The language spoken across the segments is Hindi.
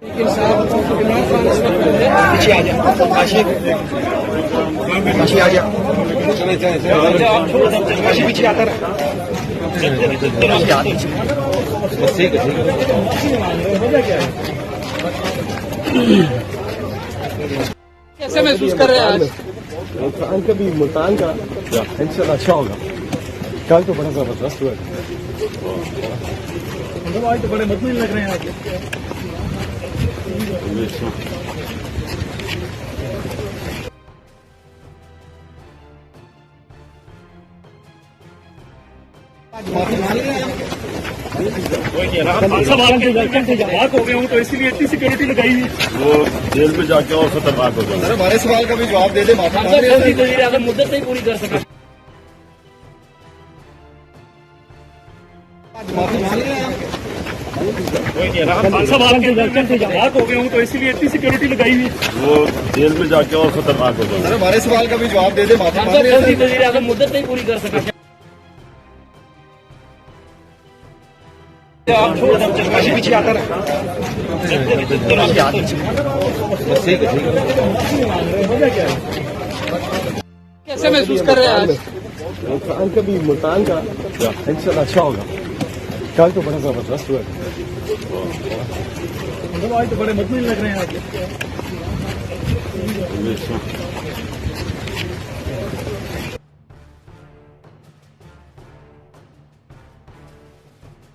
पीछे आ जा आशिक, आशिक आ जा, आशिक पीछे आता रहा। ठीक है कैसे महसूस कर रहे हैं आज? मुल्तान का भी, मुल्तान का इंशाल्लाह अच्छा होगा। कल तो बड़ा जबरदस्त हुआ। आज तो बड़े मजबूत लग रहे हैं आज। खतरनाक हो गए हूँ तो इसीलिए इतनी सिक्योरिटी लगाई हुई। वो जेल में जाके और खतरनाक हो जाए। हमारे सवाल का भी जवाब दे दे। अगर मुद्दत नहीं पूरी कर सका खतरनाक हो गए हूँ तो इसीलिए इतनी सिक्योरिटी लगाई हुई। वो जेल में जाके और खतरनाक हो जाए। हमारे सवाल का भी जवाब दे दे। अगर मुद्दत नहीं पूरी कर सका आशिक पीछे आता रहा। ठीक है कैसे महसूस कर रहे हैं आज? मुल्तान का भी, मुल्तान का इंशाल्लाह अच्छा होगा। कल तो बड़ा जबरदस्त हुआ। आज तो बड़े मजबूत लग रहे हैं आज।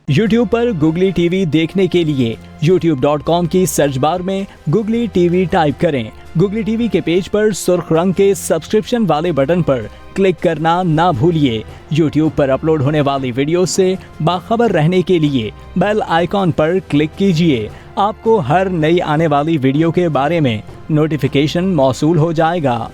YouTube पर गुगली टीवी देखने के लिए youtube.com की सर्च बार में गुगली टीवी टाइप करें। गुगली टीवी के पेज पर सुर्ख रंग के सब्सक्रिप्शन वाले बटन पर क्लिक करना ना भूलिए। YouTube पर अपलोड होने वाली वीडियो से बाखबर रहने के लिए बेल आइकॉन पर क्लिक कीजिए। आपको हर नई आने वाली वीडियो के बारे में नोटिफिकेशन मौसूल हो जाएगा।